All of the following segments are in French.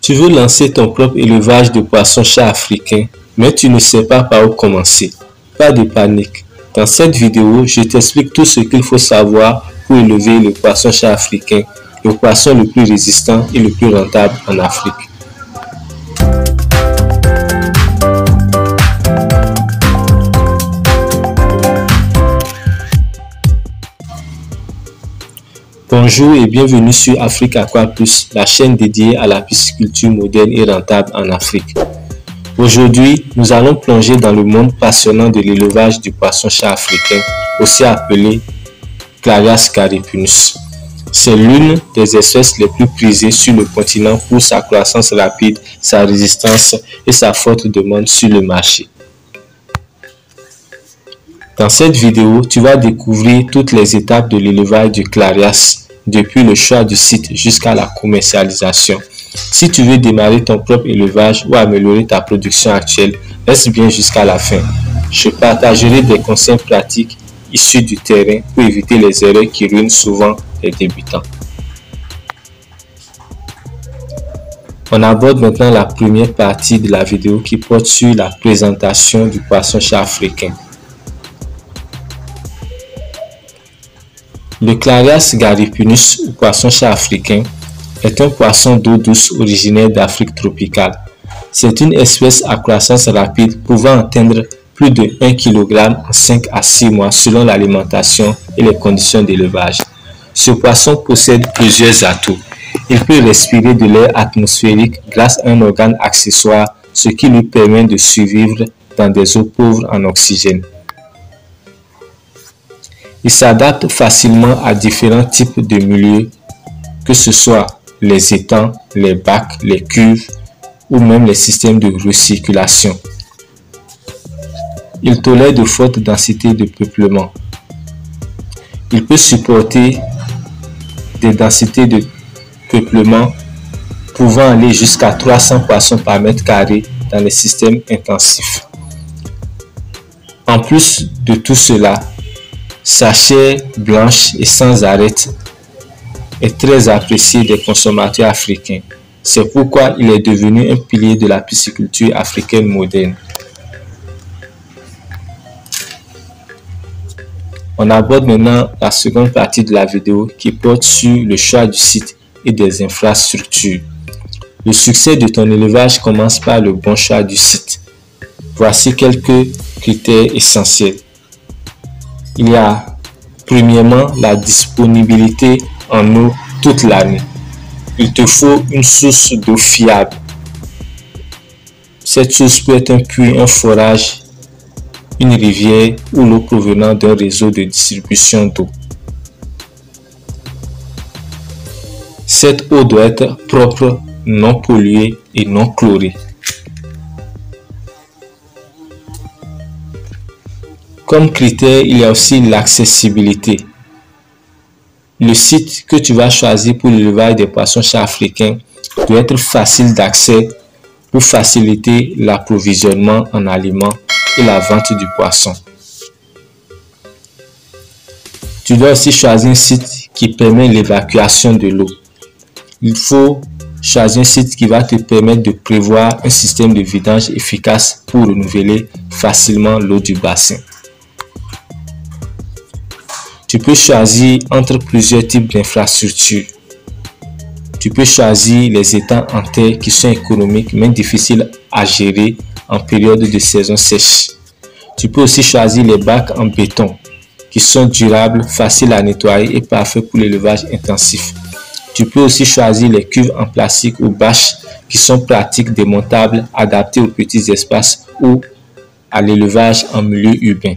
Tu veux lancer ton propre élevage de poissons-chats africains, mais tu ne sais pas par où commencer. Pas de panique. Dans cette vidéo, je t'explique tout ce qu'il faut savoir pour élever le poisson-chat africain, le poisson le plus résistant et le plus rentable en Afrique. Bonjour et bienvenue sur Afrique Aqua Plus, la chaîne dédiée à la pisciculture moderne et rentable en Afrique. Aujourd'hui, nous allons plonger dans le monde passionnant de l'élevage du poisson-chat africain, aussi appelé Clarias gariepinus. C'est l'une des espèces les plus prisées sur le continent pour sa croissance rapide, sa résistance et sa forte demande sur le marché. Dans cette vidéo, tu vas découvrir toutes les étapes de l'élevage du Clarias, depuis le choix du site jusqu'à la commercialisation. Si tu veux démarrer ton propre élevage ou améliorer ta production actuelle, reste bien jusqu'à la fin. Je partagerai des conseils pratiques issus du terrain pour éviter les erreurs qui ruinent souvent les débutants. On aborde maintenant la première partie de la vidéo qui porte sur la présentation du poisson-chat africain. Le Clarias gariepinus ou poisson-chat africain est un poisson d'eau douce originaire d'Afrique tropicale. C'est une espèce à croissance rapide pouvant atteindre plus de 1 kg en 5 à 6 mois selon l'alimentation et les conditions d'élevage. Ce poisson possède plusieurs atouts. Il peut respirer de l'air atmosphérique grâce à un organe accessoire, ce qui lui permet de survivre dans des eaux pauvres en oxygène. Il s'adapte facilement à différents types de milieux, que ce soit les étangs, les bacs, les cuves ou même les systèmes de recirculation. Il tolère de fortes densités de peuplement. Il peut supporter des densités de peuplement pouvant aller jusqu'à 300 poissons par mètre carré dans les systèmes intensifs. En plus de tout cela, sa chair blanche et sans arête est très appréciée des consommateurs africains. C'est pourquoi il est devenu un pilier de la pisciculture africaine moderne. On aborde maintenant la seconde partie de la vidéo qui porte sur le choix du site et des infrastructures. Le succès de ton élevage commence par le bon choix du site. Voici quelques critères essentiels. Il y a premièrement la disponibilité en eau toute l'année. Il te faut une source d'eau fiable. Cette source peut être un puits, un forage, une rivière ou l'eau provenant d'un réseau de distribution d'eau. Cette eau doit être propre, non polluée et non chlorée. Comme critère, il y a aussi l'accessibilité. Le site que tu vas choisir pour l'élevage des poissons-chats africains doit être facile d'accès pour faciliter l'approvisionnement en aliments et la vente du poisson. Tu dois aussi choisir un site qui permet l'évacuation de l'eau. Il faut choisir un site qui va te permettre de prévoir un système de vidange efficace pour renouveler facilement l'eau du bassin. Tu peux choisir entre plusieurs types d'infrastructures. Tu peux choisir les étangs en terre qui sont économiques mais difficiles à gérer en période de saison sèche. Tu peux aussi choisir les bacs en béton qui sont durables, faciles à nettoyer et parfaits pour l'élevage intensif. Tu peux aussi choisir les cuves en plastique ou bâches qui sont pratiques, démontables, adaptées aux petits espaces ou à l'élevage en milieu urbain.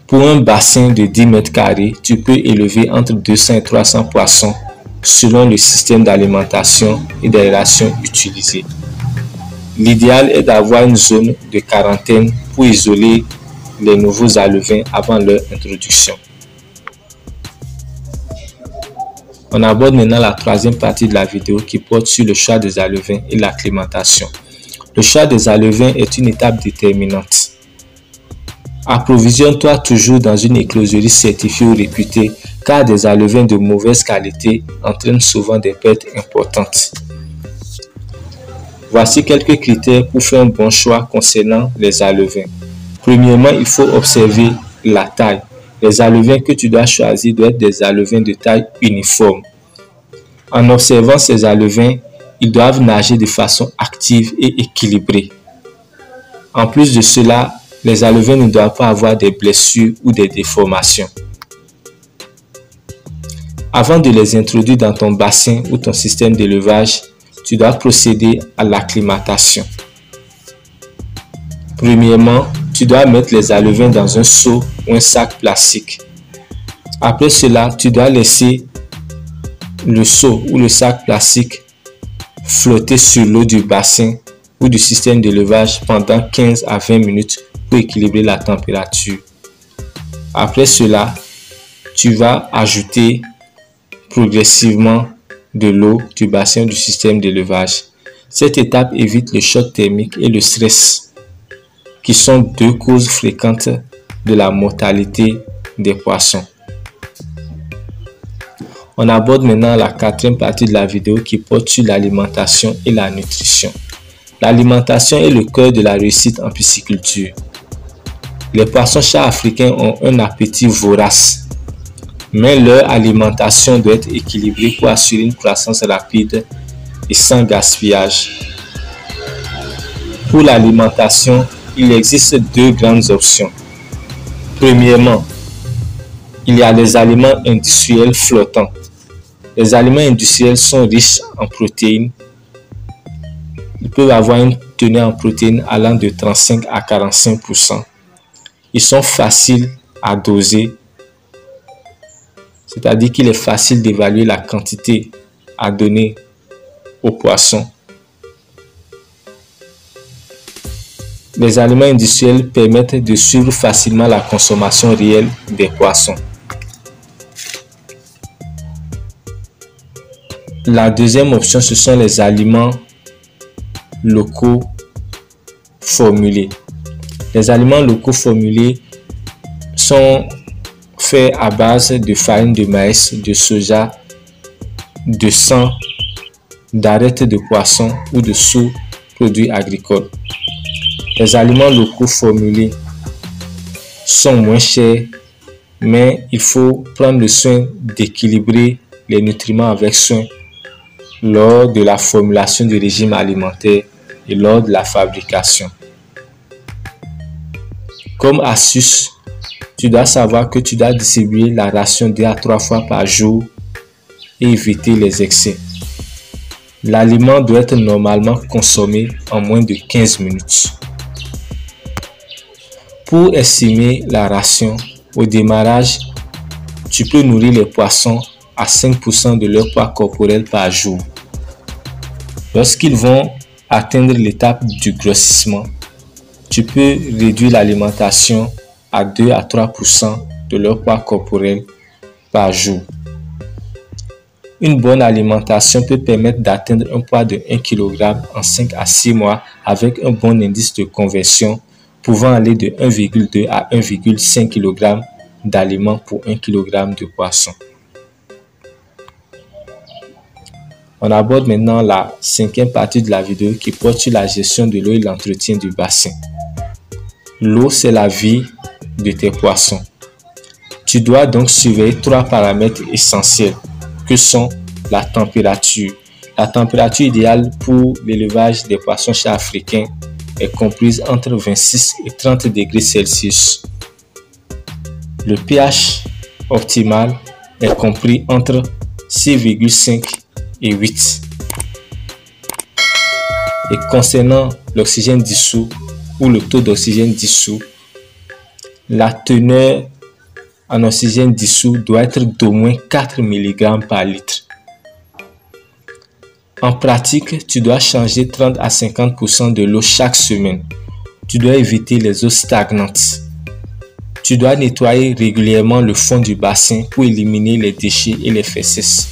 Pour un bassin de 10 mètres carrés, tu peux élever entre 200 et 300 poissons selon le système d'alimentation et d'aération utilisé. L'idéal est d'avoir une zone de quarantaine pour isoler les nouveaux alevins avant leur introduction. On aborde maintenant la troisième partie de la vidéo qui porte sur le choix des alevins et l'acclimatation. Le choix des alevins est une étape déterminante. Approvisionne-toi toujours dans une écloserie certifiée ou réputée car des alevins de mauvaise qualité entraînent souvent des pertes importantes. Voici quelques critères pour faire un bon choix concernant les alevins. Premièrement, il faut observer la taille. Les alevins que tu dois choisir doivent être des alevins de taille uniforme. En observant ces alevins, ils doivent nager de façon active et équilibrée. En plus de cela, les alevins ne doivent pas avoir des blessures ou des déformations. Avant de les introduire dans ton bassin ou ton système d'élevage, tu dois procéder à l'acclimatation. Premièrement, tu dois mettre les alevins dans un seau ou un sac plastique. Après cela, tu dois laisser le seau ou le sac plastique flotter sur l'eau du bassin ou du système d'élevage pendant 15 à 20 minutes pour équilibrer la température. Après cela, tu vas ajouter progressivement de l'eau du bassin du système d'élevage. Cette étape évite le choc thermique et le stress, qui sont deux causes fréquentes de la mortalité des poissons. On aborde maintenant la quatrième partie de la vidéo qui porte sur l'alimentation et la nutrition. L'alimentation est le cœur de la réussite en pisciculture. Les poissons-chats africains ont un appétit vorace, mais leur alimentation doit être équilibrée pour assurer une croissance rapide et sans gaspillage. Pour l'alimentation, il existe deux grandes options. Premièrement, il y a les aliments industriels flottants. Les aliments industriels sont riches en protéines. Ils peuvent avoir une teneur en protéines allant de 35 à 45%. Ils sont faciles à doser, c'est-à-dire qu'il est facile d'évaluer la quantité à donner aux poissons. Les aliments industriels permettent de suivre facilement la consommation réelle des poissons. La deuxième option, ce sont les aliments locaux formulés. Les aliments locaux formulés sont faits à base de farine de maïs, de soja, de sang, d'arêtes de poisson ou de sous-produits agricoles. Les aliments locaux formulés sont moins chers, mais il faut prendre le soin d'équilibrer les nutriments avec soin lors de la formulation du régime alimentaire et lors de la fabrication. Comme astuce, tu dois savoir que tu dois distribuer la ration 2 à 3 fois par jour et éviter les excès. L'aliment doit être normalement consommé en moins de 15 minutes. Pour estimer la ration, au démarrage, tu peux nourrir les poissons à 5% de leur poids corporel par jour. Lorsqu'ils vont atteindre l'étape du grossissement, tu peux réduire l'alimentation à 2 à 3% de leur poids corporel par jour. Une bonne alimentation peut permettre d'atteindre un poids de 1 kg en 5 à 6 mois avec un bon indice de conversion pouvant aller de 1,2 à 1,5 kg d'aliments pour 1 kg de poisson. On aborde maintenant la cinquième partie de la vidéo qui porte sur la gestion de l'eau et l'entretien du bassin. L'eau, c'est la vie de tes poissons. Tu dois donc surveiller 3 paramètres essentiels que sont la température. La température idéale pour l'élevage des poissons-chats africains est comprise entre 26 et 30 degrés Celsius. Le pH optimal est compris entre 6,5 et 8. Et concernant l'oxygène dissous ou le taux d'oxygène dissous, la teneur en oxygène dissous doit être d'au moins 4 mg par litre. En pratique, tu dois changer 30 à 50% de l'eau chaque semaine. Tu dois éviter les eaux stagnantes. Tu dois nettoyer régulièrement le fond du bassin pour éliminer les déchets et les fesses.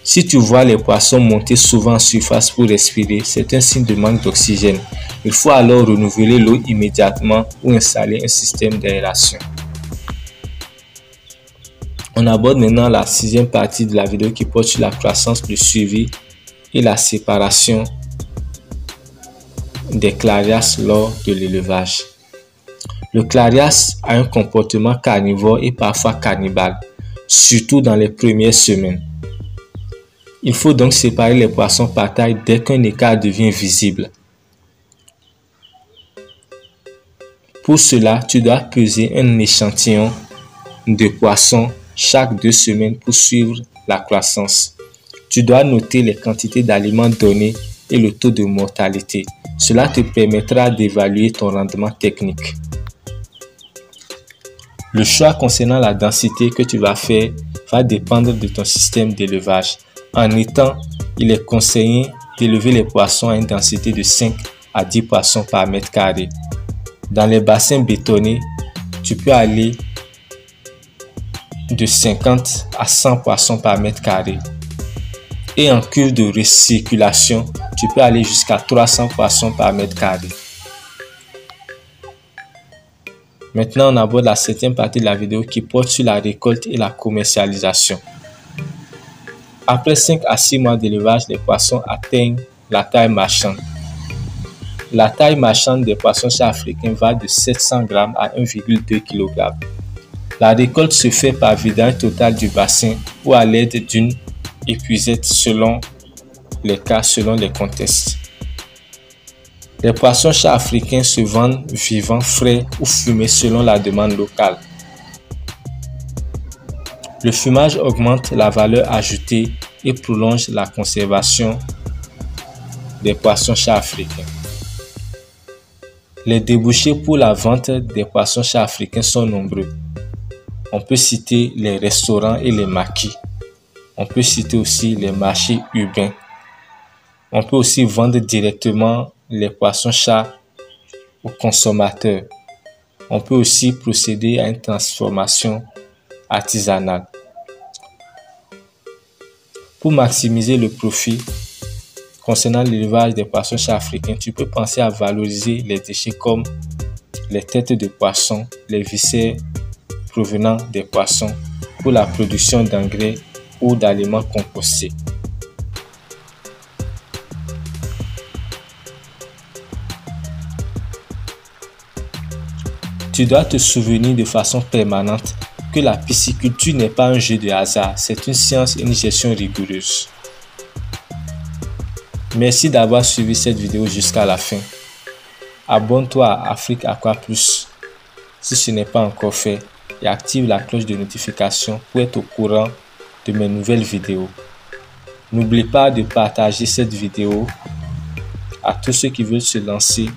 Si tu vois les poissons monter souvent en surface pour respirer, c'est un signe de manque d'oxygène. Il faut alors renouveler l'eau immédiatement ou installer un système d'aération. On aborde maintenant la sixième partie de la vidéo qui porte sur la croissance, le suivi et la séparation des clarias lors de l'élevage. Le clarias a un comportement carnivore et parfois cannibale, surtout dans les premières semaines. Il faut donc séparer les poissons par taille dès qu'un écart devient visible. Pour cela, tu dois peser un échantillon de poissons chaque 2 semaines pour suivre la croissance. Tu dois noter les quantités d'aliments donnés et le taux de mortalité. Cela te permettra d'évaluer ton rendement technique. Le choix concernant la densité que tu vas faire va dépendre de ton système d'élevage. En étang, il est conseillé d'élever les poissons à une densité de 5 à 10 poissons par mètre carré. Dans les bassins bétonnés, tu peux aller de 50 à 100 poissons par mètre carré. Et en cuve de recirculation, tu peux aller jusqu'à 300 poissons par mètre carré. Maintenant, on aborde la septième partie de la vidéo qui porte sur la récolte et la commercialisation. Après 5 à 6 mois d'élevage, les poissons atteignent la taille marchande. La taille marchande des poissons chat africains va de 700 g à 1,2 kg. La récolte se fait par vidage total du bassin ou à l'aide d'une épuisette selon les cas, selon les contextes. Les poissons chat africains se vendent vivants, frais ou fumés selon la demande locale. Le fumage augmente la valeur ajoutée et prolonge la conservation des poissons chat africains. Les débouchés pour la vente des poissons chat africains sont nombreux. On peut citer les restaurants et les maquis. On peut citer aussi les marchés urbains. On peut aussi vendre directement les poissons chat aux consommateurs. On peut aussi procéder à une transformation artisanale. Pour maximiser le profit concernant l'élevage des poissons chat africains, tu peux penser à valoriser les déchets comme les têtes de poissons, les viscères provenant des poissons pour la production d'engrais ou d'aliments compostés. Tu dois te souvenir de façon permanente que la pisciculture n'est pas un jeu de hasard, c'est une science et une gestion rigoureuse. Merci d'avoir suivi cette vidéo jusqu'à la fin. Abonne-toi à Afrique Aqua Plus si ce n'est pas encore fait et active la cloche de notification pour être au courant de mes nouvelles vidéos. N'oublie pas de partager cette vidéo à tous ceux qui veulent se lancer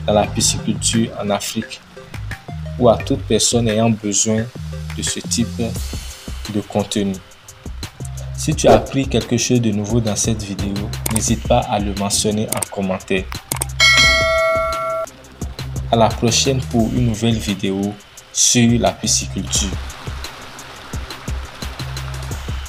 dans la pisciculture en Afrique ou à toute personne ayant besoin de ce type de contenu. Si tu as appris quelque chose de nouveau dans cette vidéo, n'hésite pas à le mentionner en commentaire. À la prochaine pour une nouvelle vidéo sur la pisciculture.